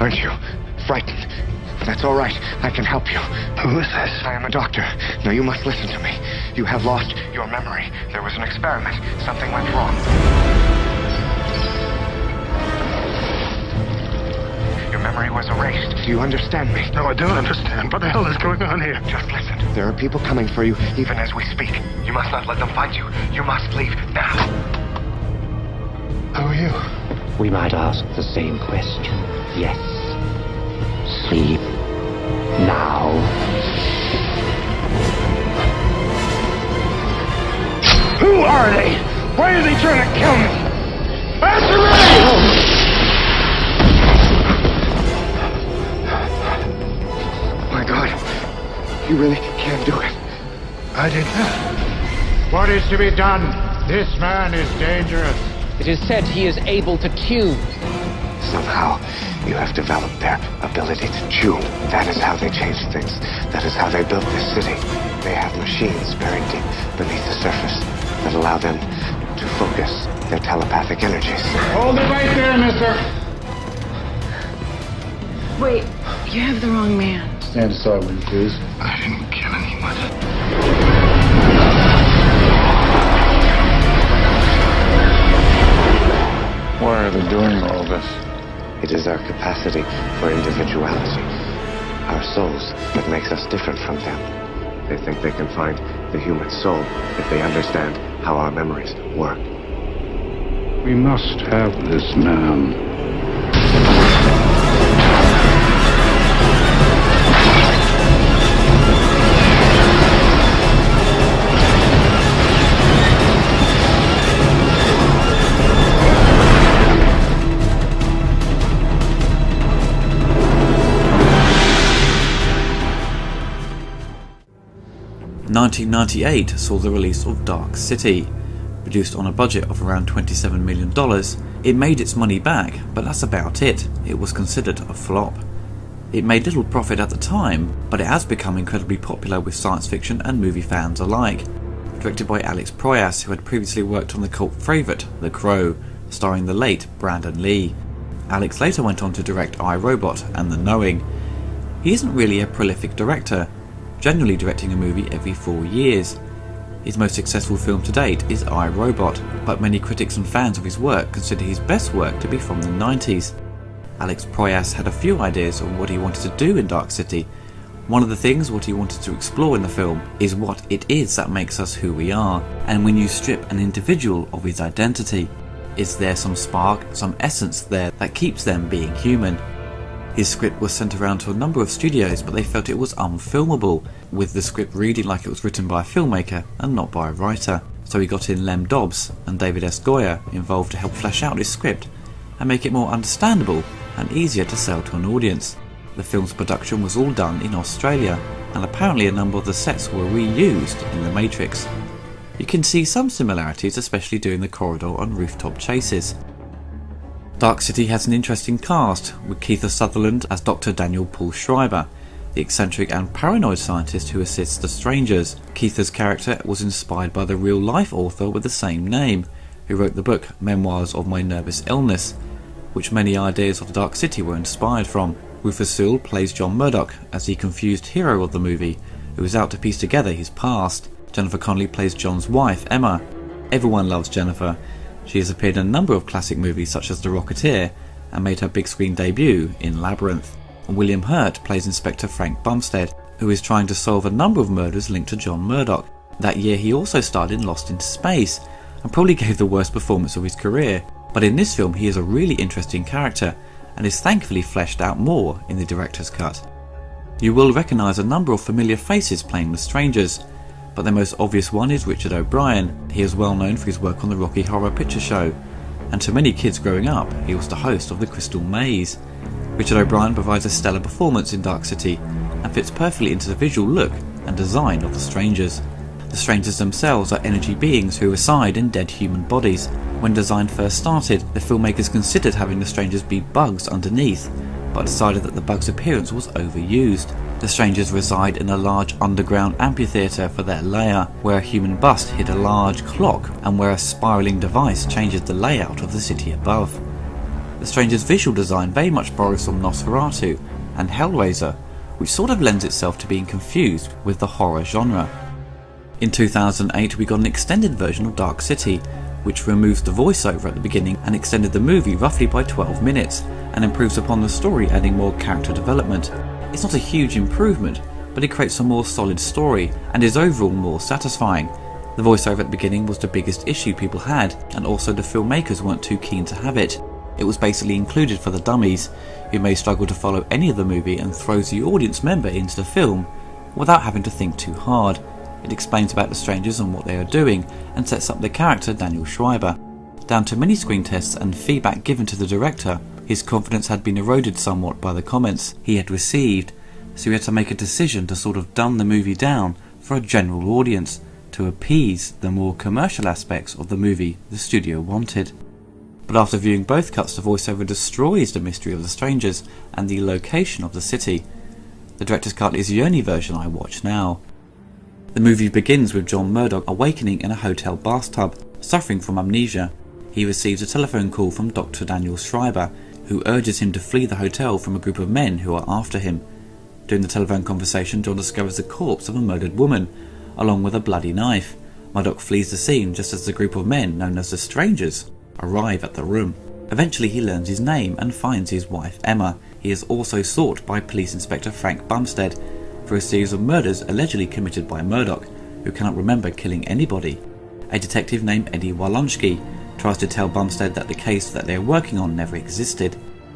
Aren't you? Frightened? That's all right. I can help you. Who is this? I am a doctor. Now you must listen to me. You have lost your memory. There was an experiment. Something went wrong. Your memory was erased. Do you understand me? No, I don't understand. What the hell is going on here? Just listen. There are people coming for you, even as we speak. You must not let them find you. You must leave now. Who are you? We might ask the same question. Yes. Sleep now. Who are they? Why are they trying to kill me? Answer me! My God. You really can't do it. I did that. What is to be done? This man is dangerous. It is said he is able to tune. Somehow, you have developed their ability to tune. That is how they change things. That is how they built this city. They have machines buried deep beneath the surface that allow them to focus their telepathic energies. Hold it right there, mister. Wait, you have the wrong man. Stand aside, will you please? I didn't kill anyone. Why are they doing all this? It is our capacity for individuality, our souls, that makes us different from them. They think they can find the human soul if they understand how our memories work. We must have this man. 1998 saw the release of Dark City. Produced on a budget of around $27 million, it made its money back, but that's about it. It was considered a flop. It made little profit at the time, but it has become incredibly popular with science fiction and movie fans alike. Directed by Alex Proyas, who had previously worked on the cult favourite The Crow, starring the late Brandon Lee. Alex later went on to direct I, Robot and The Knowing. He isn't really a prolific director, generally directing a movie every 4 years. His most successful film to date is I, Robot, but many critics and fans of his work consider his best work to be from the 90s. Alex Proyas had a few ideas on what he wanted to do in Dark City. One of the things what he wanted to explore in the film is what it is that makes us who we are, and when you strip an individual of his identity, is there some spark, some essence there that keeps them being human? His script was sent around to a number of studios, but they felt it was unfilmable, with the script reading like it was written by a filmmaker and not by a writer. So he got in Lem Dobbs and David S. Goyer involved to help flesh out his script and make it more understandable and easier to sell to an audience. The film's production was all done in Australia, and apparently a number of the sets were reused in The Matrix. You can see some similarities, especially during the corridor and rooftop chases. Dark City has an interesting cast, with Kiefer Sutherland as Dr. Daniel Paul Schreiber, the eccentric and paranoid scientist who assists the strangers. Kiefer's character was inspired by the real-life author with the same name, who wrote the book Memoirs of My Nervous Illness, which many ideas of Dark City were inspired from. Rufus Sewell plays John Murdoch as the confused hero of the movie, who is out to piece together his past. Jennifer Connelly plays John's wife, Emma. Everyone loves Jennifer. She has appeared in a number of classic movies such as The Rocketeer and made her big screen debut in Labyrinth. And William Hurt plays Inspector Frank Bumstead, who is trying to solve a number of murders linked to John Murdoch. That year he also starred in Lost in Space and probably gave the worst performance of his career. But in this film he is a really interesting character and is thankfully fleshed out more in the director's cut. You will recognise a number of familiar faces playing the strangers, but the most obvious one is Richard O'Brien. He is well known for his work on the Rocky Horror Picture Show, and to many kids growing up, he was the host of the Crystal Maze. Richard O'Brien provides a stellar performance in Dark City, and fits perfectly into the visual look and design of the strangers. The strangers themselves are energy beings who reside in dead human bodies. When design first started, the filmmakers considered having the strangers be bugs underneath, but decided that the bug's appearance was overused. The strangers reside in a large underground amphitheatre for their lair, where a human bust hid a large clock and where a spiralling device changes the layout of the city above. The Stranger's visual design very much borrows from Nosferatu and Hellraiser, which sort of lends itself to being confused with the horror genre. In 2008 we got an extended version of Dark City, which removes the voiceover at the beginning and extended the movie roughly by 12 minutes, and improves upon the story, adding more character development. It's not a huge improvement, but it creates a more solid story and is overall more satisfying. The voiceover at the beginning was the biggest issue people had, and also the filmmakers weren't too keen to have it. It was basically included for the dummies, who may struggle to follow any of the movie, and throws the audience member into the film without having to think too hard. It explains about the strangers and what they are doing, and sets up the character Daniel Schreiber. Down to many screen tests and feedback given to the director, his confidence had been eroded somewhat by the comments he had received, so he had to make a decision to sort of dumb the movie down for a general audience, to appease the more commercial aspects of the movie the studio wanted. But after viewing both cuts, the voiceover destroys the mystery of the strangers and the location of the city. The director's cut is the only version I watch now. The movie begins with John Murdoch awakening in a hotel bathtub, suffering from amnesia. He receives a telephone call from Dr. Daniel Schreiber, who urges him to flee the hotel from a group of men who are after him. During the telephone conversation, John discovers the corpse of a murdered woman, along with a bloody knife. Murdoch flees the scene just as the group of men, known as the Strangers, arrive at the room. Eventually he learns his name and finds his wife Emma. He is also sought by Police Inspector Frank Bumstead for a series of murders allegedly committed by Murdoch, who cannot remember killing anybody. A detective named Eddie Walonsky tries to tell Bumstead that the case that they are working on never existed.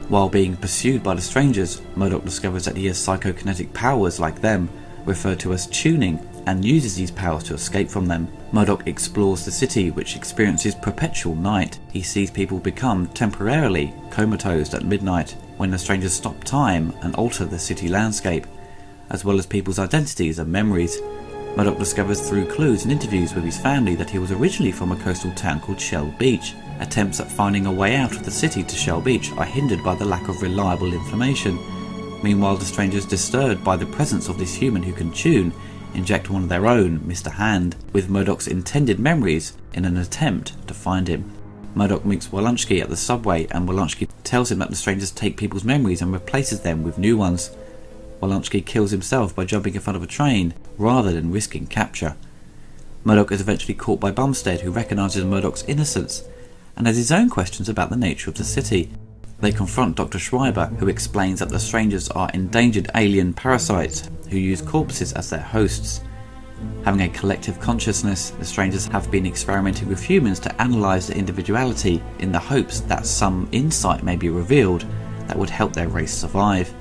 While being pursued by the Strangers, Murdoch discovers that he has psychokinetic powers like them, referred to as tuning, and uses these powers to escape from them. Murdoch explores the city, which experiences perpetual night. He sees people become temporarily comatose at midnight when the Strangers stop time and alter the city landscape, as well as people's identities and memories. Murdoch discovers through clues and interviews with his family that he was originally from a coastal town called Shell Beach. Attempts at finding a way out of the city to Shell Beach are hindered by the lack of reliable information. Meanwhile, the Strangers, disturbed by the presence of this human who can tune, inject one of their own, Mr. Hand, with Murdoch's intended memories in an attempt to find him. Murdoch meets Walonsky at the subway, and Walonsky tells him that the Strangers take people's memories and replaces them with new ones. Walonsky kills himself by jumping in front of a train rather than risking capture. Murdoch is eventually caught by Bumstead, who recognises Murdoch's innocence and has his own questions about the nature of the city. They confront Dr. Schreiber, who explains that the Strangers are endangered alien parasites who use corpses as their hosts. Having a collective consciousness, the Strangers have been experimenting with humans to analyse their individuality in the hopes that some insight may be revealed that would help their race survive.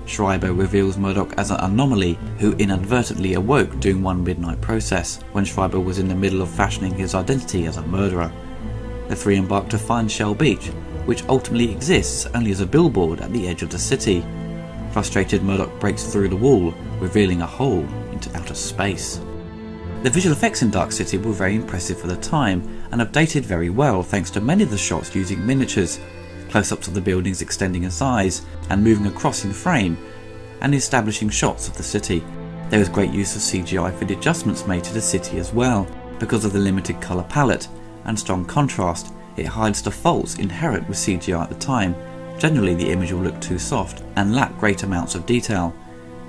Schreiber reveals Murdoch as an anomaly who inadvertently awoke during one midnight process, when Schreiber was in the middle of fashioning his identity as a murderer. The three embark to find Shell Beach, which ultimately exists only as a billboard at the edge of the city. Frustrated, Murdoch breaks through the wall, revealing a hole into outer space. The visual effects in Dark City were very impressive for the time, and have dated very well thanks to many of the shots using miniatures, close-ups of the buildings extending in size and moving across in frame, and establishing shots of the city. There was great use of CGI for the adjustments made to the city as well. Because of the limited colour palette and strong contrast, it hides the faults inherent with CGI at the time. Generally the image will look too soft and lack great amounts of detail.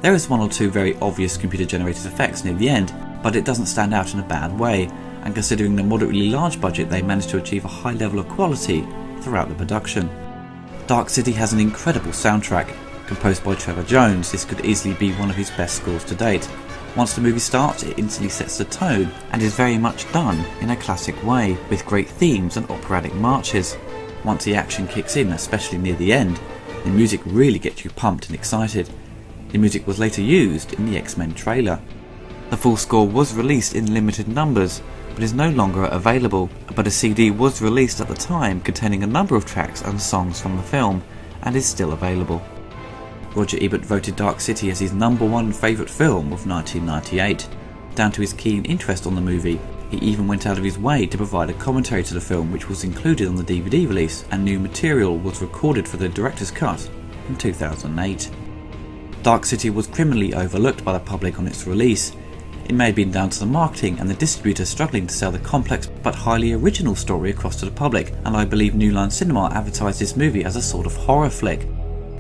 There is one or two very obvious computer generated effects near the end, but it doesn't stand out in a bad way, and considering the moderately large budget, they managed to achieve a high level of quality throughout the production. Dark City has an incredible soundtrack. Composed by Trevor Jones, this could easily be one of his best scores to date. Once the movie starts, it instantly sets the tone and is very much done in a classic way, with great themes and operatic marches. Once the action kicks in, especially near the end, the music really gets you pumped and excited. The music was later used in the X-Men trailer. The full score was released in limited numbers, but is no longer available, but a CD was released at the time containing a number of tracks and songs from the film, and is still available. Roger Ebert voted Dark City as his #1 favourite film of 1998. Down to his keen interest on the movie, he even went out of his way to provide a commentary to the film, which was included on the DVD release, and new material was recorded for the director's cut in 2008. Dark City was criminally overlooked by the public on its release. It may have been down to the marketing and the distributor struggling to sell the complex but highly original story across to the public, and I believe New Line Cinema advertised this movie as a sort of horror flick.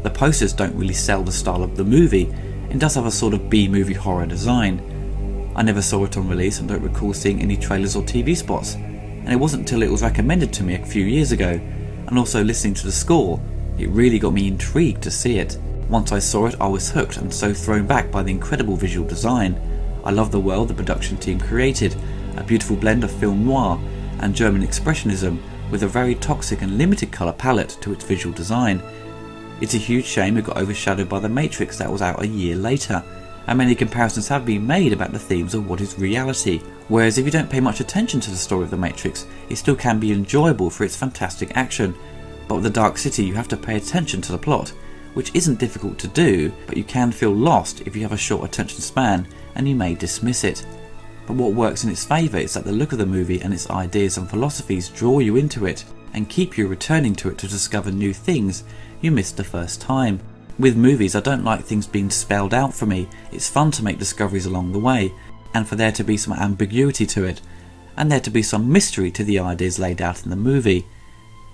The posters don't really sell the style of the movie. It does have a sort of B-movie horror design. I never saw it on release and don't recall seeing any trailers or TV spots, and it wasn't until it was recommended to me a few years ago, and also listening to the score, it really got me intrigued to see it. Once I saw it, I was hooked and so thrown back by the incredible visual design. I love the world the production team created, a beautiful blend of film noir and German expressionism with a very toxic and limited colour palette to its visual design. It's a huge shame it got overshadowed by The Matrix that was out a year later, and many comparisons have been made about the themes of what is reality, whereas if you don't pay much attention to the story of The Matrix, it still can be enjoyable for its fantastic action. But with The Dark City you have to pay attention to the plot, which isn't difficult to do, but you can feel lost if you have a short attention span and you may dismiss it. But what works in its favour is that the look of the movie and its ideas and philosophies draw you into it and keep you returning to it to discover new things you missed the first time. With movies, I don't like things being spelled out for me. It's fun to make discoveries along the way, and for there to be some ambiguity to it, and there to be some mystery to the ideas laid out in the movie.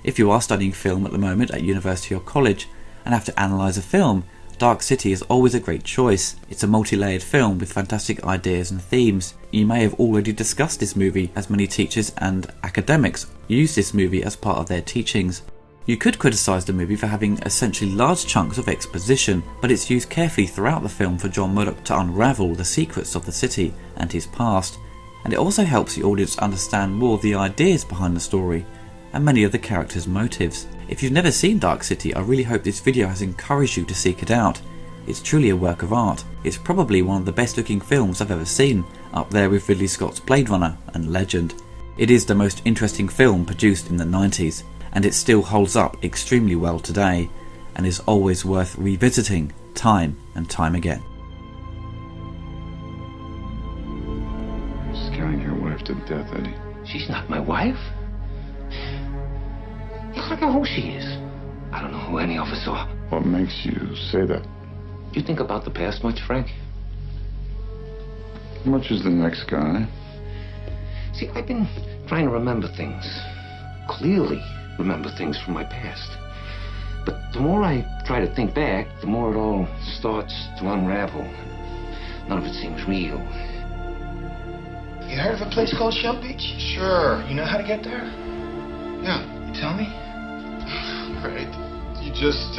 If you are studying film at the moment at university or college and have to analyse a film, Dark City is always a great choice. It's a multi-layered film with fantastic ideas and themes. You may have already discussed this movie, as many teachers and academics use this movie as part of their teachings. You could criticise the movie for having essentially large chunks of exposition, but it's used carefully throughout the film for John Murdoch to unravel the secrets of the city and his past, and it also helps the audience understand more of the ideas behind the story and many of the characters' motives. If you've never seen Dark City, I really hope this video has encouraged you to seek it out. It's truly a work of art. It's probably one of the best looking films I've ever seen, up there with Ridley Scott's Blade Runner and Legend. It is the most interesting film produced in the 90s, and it still holds up extremely well today, and is always worth revisiting time and time again. You're scaring your wife to death, Eddie. She's not my wife. I don't know who she is. I don't know who any of us are. What makes you say that? You think about the past much, Frank? How much is the next guy? See, I've been trying to remember things. Clearly remember things from my past. But the more I try to think back, the more it all starts to unravel. None of it seems real. You heard of a place called Shell Beach? Sure. You know how to get there? Yeah. You tell me? Right. You just,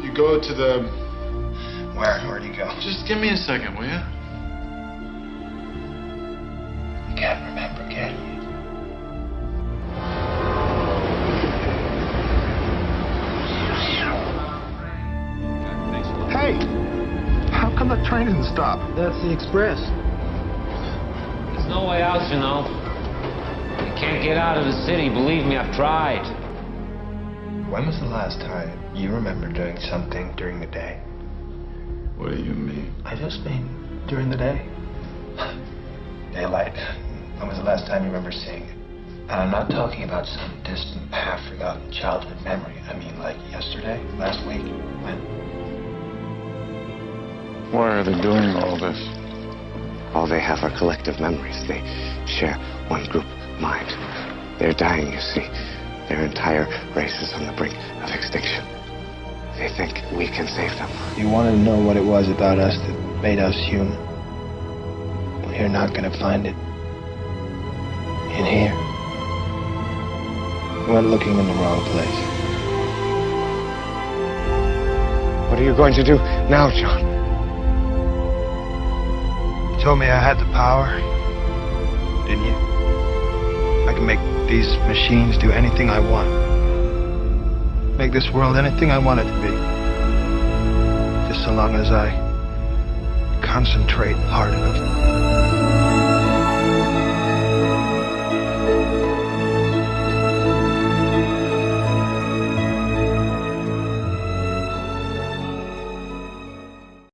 you go to the... Where do you go? Just give me a second, will you? You can't remember, can you? Hey! How come the train didn't stop? That's the express. There's no way out, you know. You can't get out of the city. Believe me, I've tried. When was the last time you remember doing something during the day? What do you mean? I just mean during the day. Daylight. When was the last time you remember seeing it? And I'm not talking about some distant, half-forgotten childhood memory. I mean like yesterday, last week, when? Why are they doing all this? All they have are collective memories. They share one group mind. They're dying, you see. Their entire race is on the brink of extinction. They think we can save them. You wanted to know what it was about us that made us human. Well, you're not going to find it in here. You went looking in the wrong place. What are you going to do now, John? You told me I had the power, didn't you? I can make these machines do anything I want. Make this world anything I want it to be. Just so long as I concentrate hard enough.